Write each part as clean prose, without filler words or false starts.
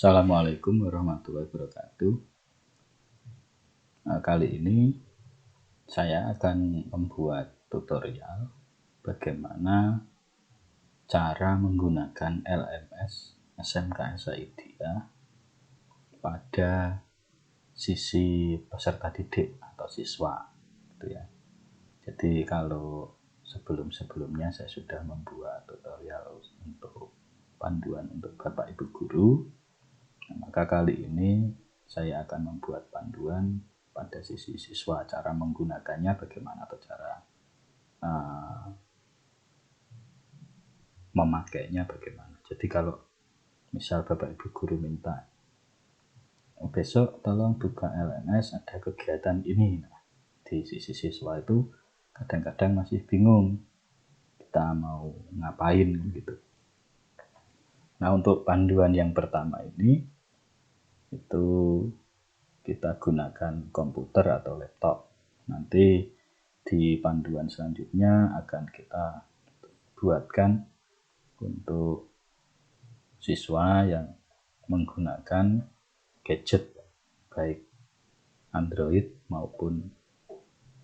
Assalamualaikum warahmatullahi wabarakatuh. Kali ini saya akan membuat tutorial bagaimana cara menggunakan LMS SMK SAIDIA pada sisi peserta didik atau siswa, gitu ya. Jadi kalau sebelum-sebelumnya saya sudah membuat tutorial untuk panduan untuk Bapak Ibu guru, maka kali ini saya akan membuat panduan pada sisi siswa, cara menggunakannya bagaimana atau cara memakainya bagaimana. Jadi kalau misal Bapak Ibu guru minta, besok tolong buka LMS, ada kegiatan ini. Nah, di sisi siswa itu kadang-kadang masih bingung kita mau ngapain gitu. Nah, untuk panduan yang pertama ini itu kita gunakan komputer atau laptop. Nanti di panduan selanjutnya akan kita buatkan untuk siswa yang menggunakan gadget baik Android maupun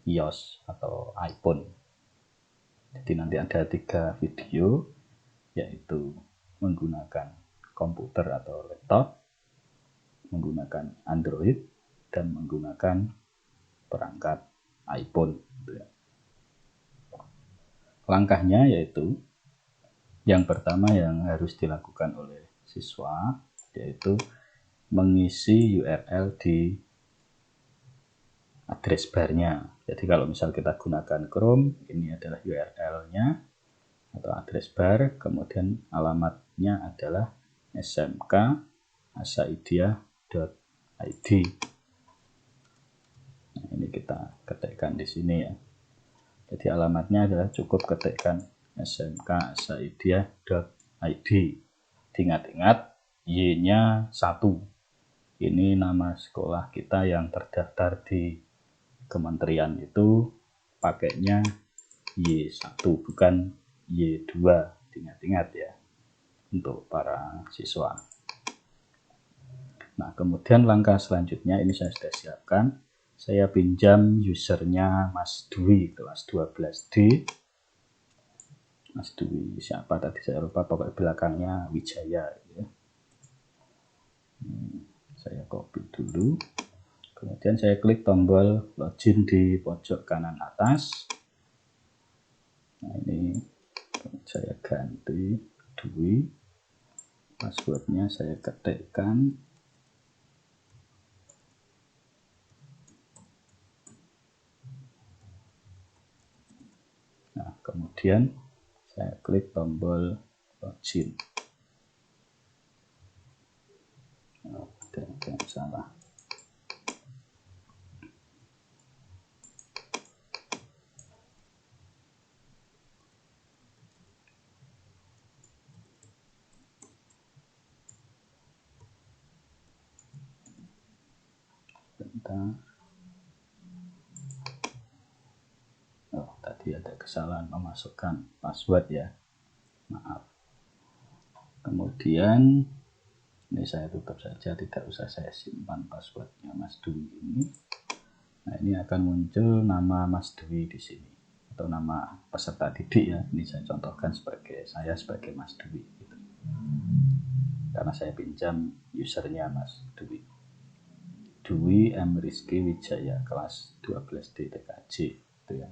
iOS atau iPhone. Jadi nanti ada 3 video, yaitu menggunakan komputer atau laptop, menggunakan Android, dan menggunakan perangkat iPhone. Langkahnya yaitu yang pertama yang harus dilakukan oleh siswa yaitu mengisi URL di address barnya. Jadi kalau misal kita gunakan Chrome, ini adalah URL-nya atau address bar, kemudian alamatnya adalah smk.asaidia.id. Nah, ini kita ketikkan di sini ya. Jadi alamatnya adalah cukup ketikkan smk.asaidia.id. Diingat-ingat, Y-nya 1. Ini nama sekolah kita yang terdaftar di kementerian itu pakainya Y1 bukan Y2. Ingat-ingat ya untuk para siswa. Nah, kemudian langkah selanjutnya ini saya sudah siapkan. Saya pinjam usernya Mas Dwi kelas 12D. Mas Dwi siapa tadi saya lupa, pokoknya belakangnya Wijaya ya. Saya copy dulu. Kemudian saya klik tombol login di pojok kanan atas. Nah, ini saya ganti Dwi. Passwordnya saya ketikkan. Nah, kemudian saya klik tombol login. Oh, jangan salah. Bentar. Oh, tadi ada kesalahan memasukkan password ya. Maaf. Kemudian ini saya tutup saja, tidak usah saya simpan passwordnya Mas Dwi ini. Nah, ini akan muncul nama Mas Dwi di sini atau nama peserta didik ya. Ini saya contohkan sebagai saya sebagai Mas Dwi gitu. Karena saya pinjam usernya Mas Dwi. Dwi M Rizky Wijaya kelas 12D TKJ gitu ya.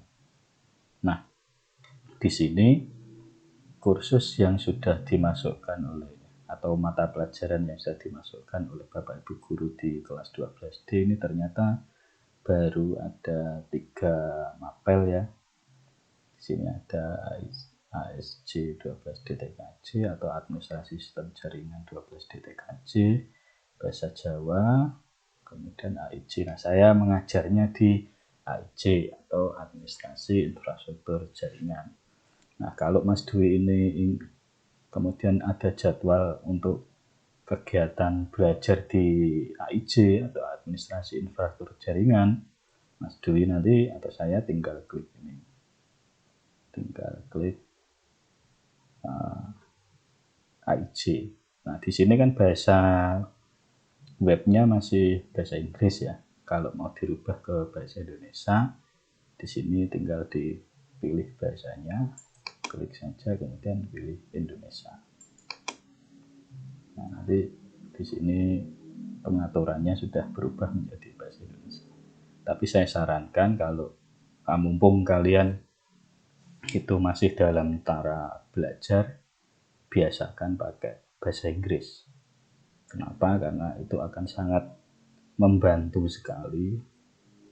Nah, di sini kursus yang sudah dimasukkan oleh atau mata pelajaran yang sudah dimasukkan oleh Bapak Ibu guru di kelas 12D ini ternyata baru ada 3 mapel ya. Di sini ada ASJ 12D TKJ atau Administrasi Sistem Jaringan 12D TKJ, Bahasa Jawa, kemudian AIJ. Nah, saya mengajarnya di AIJ atau Administrasi Infrastruktur Jaringan. Nah, kalau Mas Dwi ini kemudian ada jadwal untuk kegiatan belajar di AIJ atau Administrasi Infrastruktur Jaringan, Mas Dwi nanti atau saya tinggal klik ini. Tinggal klik AIJ. Nah, di sini kan bahasa webnya masih bahasa Inggris ya. Kalau mau dirubah ke bahasa Indonesia, di sini tinggal dipilih bahasanya, klik saja kemudian pilih Indonesia. Nah, nanti di sini pengaturannya sudah berubah menjadi bahasa Indonesia. Tapi saya sarankan kalau mumpung kalian itu masih dalam taraf belajar, biasakan pakai bahasa Inggris. Kenapa? Karena itu akan sangat membantu sekali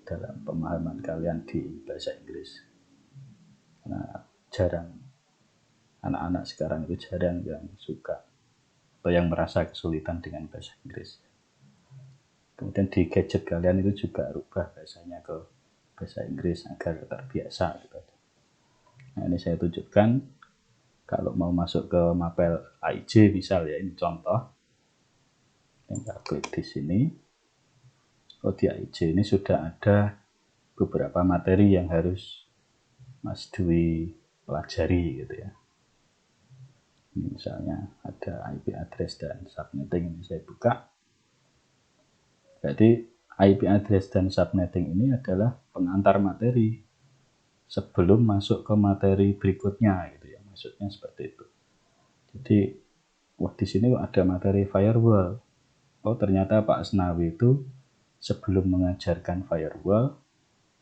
dalam pemahaman kalian di bahasa Inggris. Nah, jarang anak-anak sekarang itu jarang yang suka atau yang merasa kesulitan dengan bahasa Inggris. Kemudian di gadget kalian itu juga rubah bahasanya ke bahasa Inggris agar terbiasa gitu. Nah, ini saya tunjukkan kalau mau masuk ke mapel AIJ misal ya, ini contoh. Kita klik di sini. Oh, di AIJ ini sudah ada beberapa materi yang harus Mas Dwi pelajari gitu ya. Ini misalnya ada IP address dan subnetting, ini saya buka. Jadi IP address dan subnetting ini adalah pengantar materi sebelum masuk ke materi berikutnya gitu ya. Maksudnya seperti itu. Jadi di sini ada materi firewall. Oh, ternyata Pak Asnawi itu sebelum mengajarkan firewall,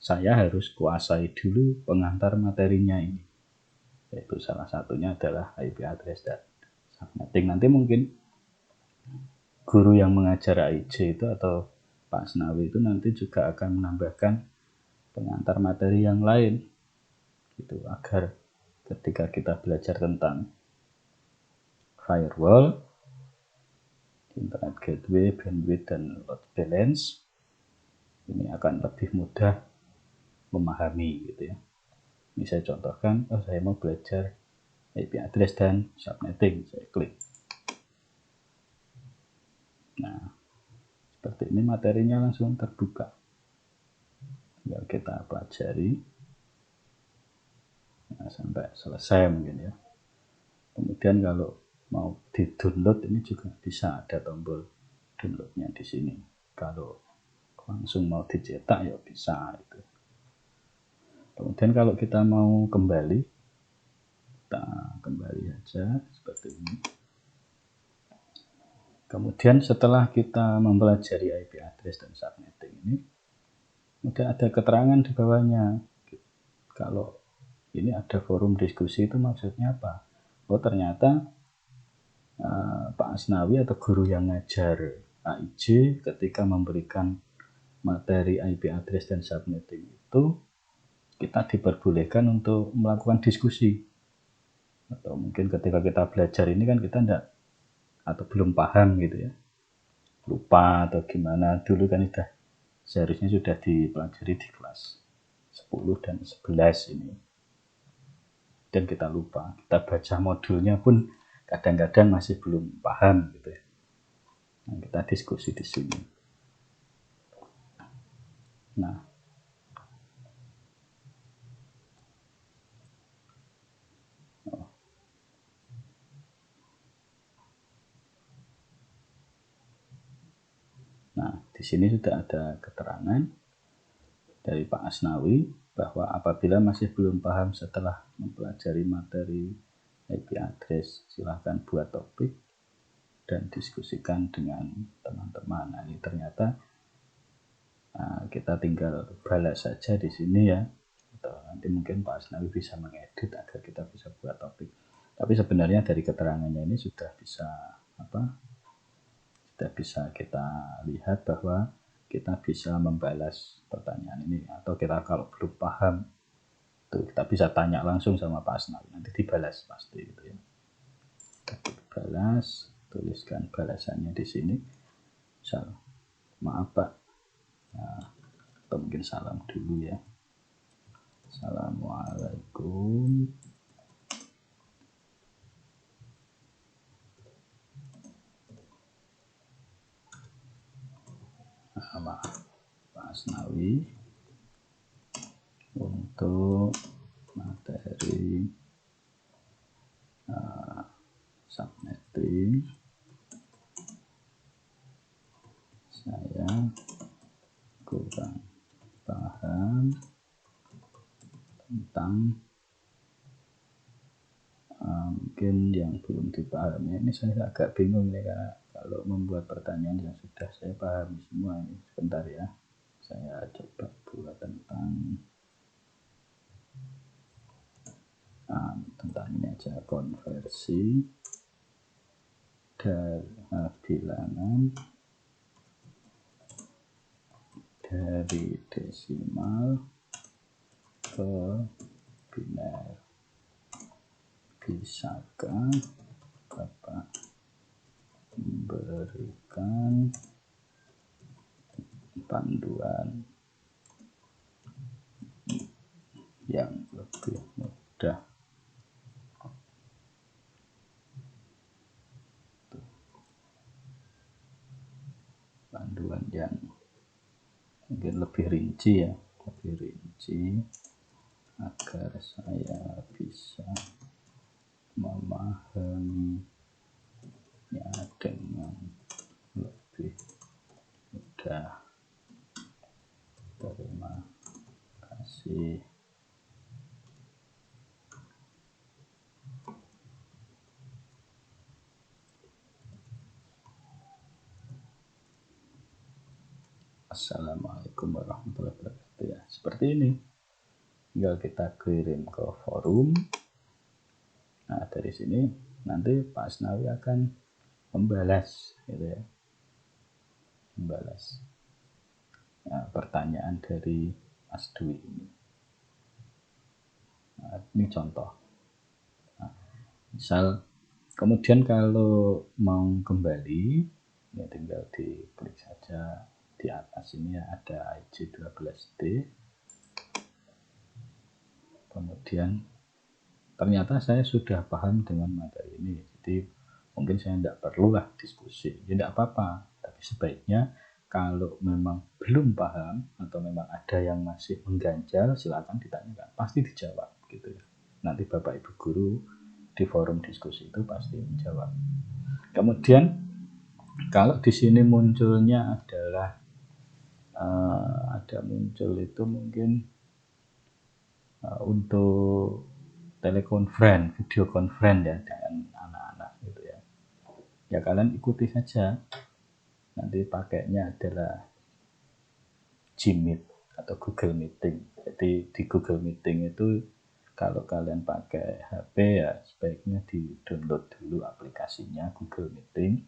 saya harus kuasai dulu pengantar materinya ini. Yaitu salah satunya adalah IP address dan subnetting. Nanti mungkin guru yang mengajar AIJ itu atau Pak Asnawi itu nanti juga akan menambahkan pengantar materi yang lain gitu, agar ketika kita belajar tentang firewall, internet gateway, bandwidth, dan load balance, ini akan lebih mudah memahami gitu ya. Ini saya contohkan, saya mau belajar IP address dan subnetting, saya klik. Nah, seperti ini materinya langsung terbuka. Tinggal kita pelajari sampai selesai mungkin ya. Kemudian kalau mau di-download ini juga bisa, ada tombol downloadnya di sini. Kalau langsung mau dicetak ya bisa itu. Kemudian kalau kita mau kembali, kita kembali aja seperti ini. Kemudian setelah kita mempelajari IP address dan subnetting ini, udah ada keterangan di bawahnya. Kalau ini ada forum diskusi, itu maksudnya apa? Oh, ternyata Pak Asnawi atau guru yang ngajar AIJ ketika memberikan materi IP address dan subnetting itu, kita diperbolehkan untuk melakukan diskusi. Atau mungkin ketika kita belajar ini kan kita enggak atau belum paham gitu ya, lupa atau gimana, dulu kan seharusnya sudah dipelajari di kelas 10 dan 11 ini, dan kita lupa, kita baca modulnya pun kadang-kadang masih belum paham gitu ya. Nah, kita diskusi di sini. Nah, di sini sudah ada keterangan dari Pak Asnawi bahwa apabila masih belum paham setelah mempelajari materi IP address, silahkan buat topik dan diskusikan dengan teman-teman. Nah, ini ternyata kita tinggal balas saja di sini ya. Atau nanti mungkin Pak Asnawi bisa mengedit agar kita bisa buat topik. Tapi sebenarnya dari keterangannya ini sudah bisa kita lihat bahwa kita bisa membalas pertanyaan ini, atau kita kalau belum paham tuh kita bisa tanya langsung sama Pak Asnawi, nanti dibalas pasti gitu ya. Kita balas, tuliskan balasannya di sini. Misal, maaf Pak, atau mungkin salam dulu ya. Assalamualaikum. Maaf Pak Asnawi, untuk materi subnetting mungkin yang belum dipahami ini saya agak bingung nih, karena kalau membuat pertanyaan yang sudah saya pahami semua ini. Sebentar ya, saya coba buat tentang ini aja, konversi dari bilangan dari desimal ke biner. Bisakah Bapak memberikan panduan yang lebih mudah? Panduan yang mungkin lebih rinci ya, lebih rinci agar saya bisa memahaminya dengan lebih mudah. Terima kasih. Assalamualaikum warahmatullahi wabarakatuh. Ya, seperti ini. Tinggal kita kirim ke forum. Nah, dari sini nanti Pak Asnawi akan membalas, gitu ya, membalas pertanyaan dari Mas Dwi ini. Nah, ini contoh. Nah, misal kemudian kalau mau kembali, ya tinggal diklik saja di atas ini ya, ada IJ12D. Kemudian ternyata saya sudah paham dengan materi ini, jadi mungkin saya tidak perlulah diskusi. Ya tidak apa-apa, tapi sebaiknya kalau memang belum paham atau memang ada yang masih mengganjal, silakan ditanyakan, pasti dijawab gitu ya. Nanti Bapak Ibu guru di forum diskusi itu pasti menjawab. Kemudian kalau di sini munculnya adalah ada muncul itu mungkin untuk telekonferensi, video konferensi ya dengan anak-anak gitu ya. Ya kalian ikuti saja. Nanti pakainya adalah Gmeet atau Google Meeting. Jadi di Google Meeting itu kalau kalian pakai HP ya sebaiknya di-download dulu aplikasinya Google Meeting.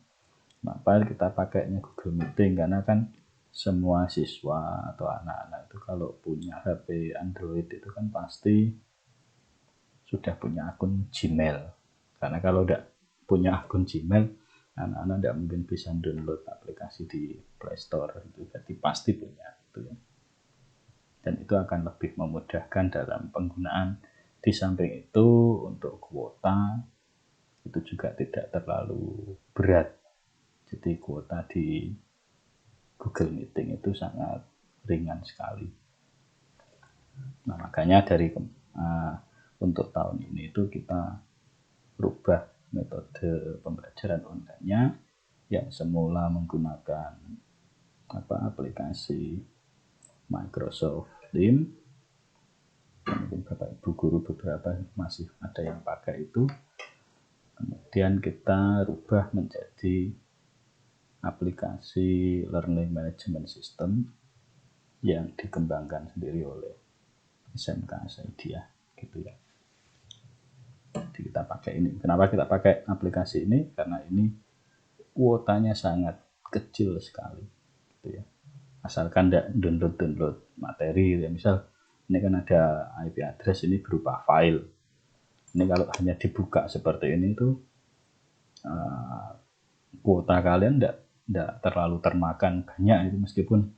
Kenapa kita pakainya Google Meeting? Karena kan semua siswa atau anak-anak itu kalau punya HP Android itu kan pasti sudah punya akun Gmail. Karena kalau tidak punya akun Gmail, anak-anak tidak mungkin bisa download aplikasi di Play Store. Itu jadi pasti punya. Gitu ya. Dan itu akan lebih memudahkan dalam penggunaan. Di samping itu untuk kuota itu juga tidak terlalu berat. Jadi kuota di Google Meeting itu sangat ringan sekali. Nah, makanya dari untuk tahun ini itu kita rubah metode pembelajaran online-nya yang semula menggunakan aplikasi Microsoft Teams. Mungkin Bapak Ibu guru beberapa masih ada yang pakai itu. Kemudian kita rubah menjadi aplikasi Learning Management System yang dikembangkan sendiri oleh SMK Saidiah gitu ya. Jadi kita pakai ini. Kenapa kita pakai aplikasi ini? Karena ini kuotanya sangat kecil sekali gitu ya. Asalkan tidak download materi ya. Misal ini kan ada IP address, ini berupa file. Ini kalau hanya dibuka seperti ini itu kuota kalian tidak terlalu termakan banyak itu, meskipun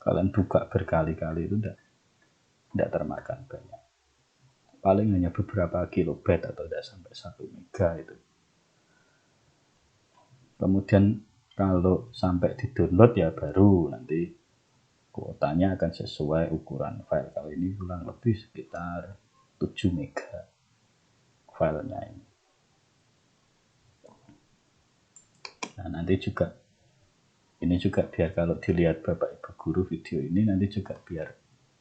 kalian buka berkali-kali itu tidak termakan banyak, paling hanya beberapa kilobyte atau tidak sampai 1 mega itu. Kemudian kalau sampai di download ya baru nanti kuotanya akan sesuai ukuran file. Kalau ini kurang lebih sekitar 7 mega filenya ini. Nah, nanti juga ini juga biar kalau dilihat Bapak Ibu guru video ini nanti juga biar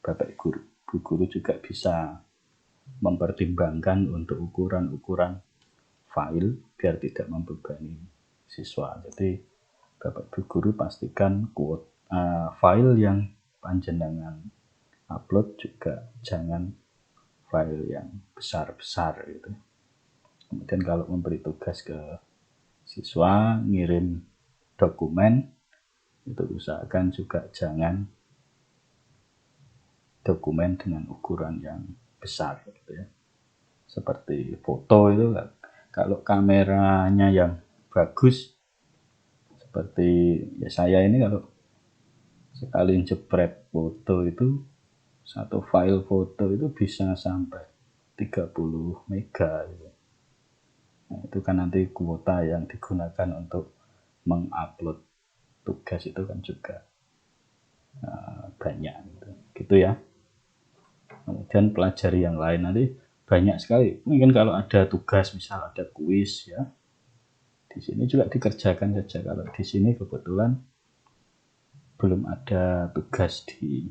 Bapak Ibu guru juga bisa mempertimbangkan untuk ukuran-ukuran file biar tidak membebani siswa. Jadi Bapak Ibu guru pastikan file yang panjenengan upload juga jangan file yang besar-besar gitu. Kemudian kalau memberi tugas ke siswa ngirim dokumen, itu usahakan juga jangan dokumen dengan ukuran yang besar gitu ya. Seperti foto itu, kalau kameranya yang bagus seperti ya saya ini, kalau sekali jepret foto itu, satu file foto itu bisa sampai 30 mega gitu. Nah, itu kan nanti kuota yang digunakan untuk mengupload tugas itu kan juga banyak gitu ya. Kemudian pelajari yang lain, nanti banyak sekali. Mungkin kalau ada tugas, misal ada kuis ya, di sini juga dikerjakan saja. Kalau di sini kebetulan belum ada tugas di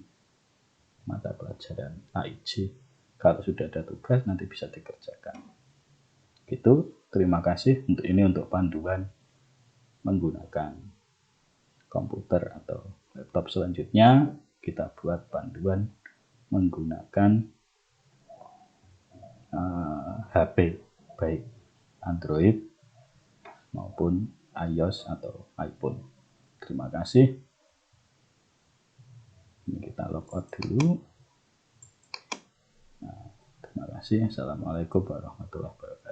mata pelajaran AIJ. Kalau sudah ada tugas nanti bisa dikerjakan. Gitu. Terima kasih untuk panduan menggunakan komputer atau laptop. Selanjutnya kita buat panduan menggunakan HP, baik Android maupun iOS atau iPhone. Terima kasih. Ini kita logout dulu. Nah, terima kasih. Assalamualaikum warahmatullahi wabarakatuh.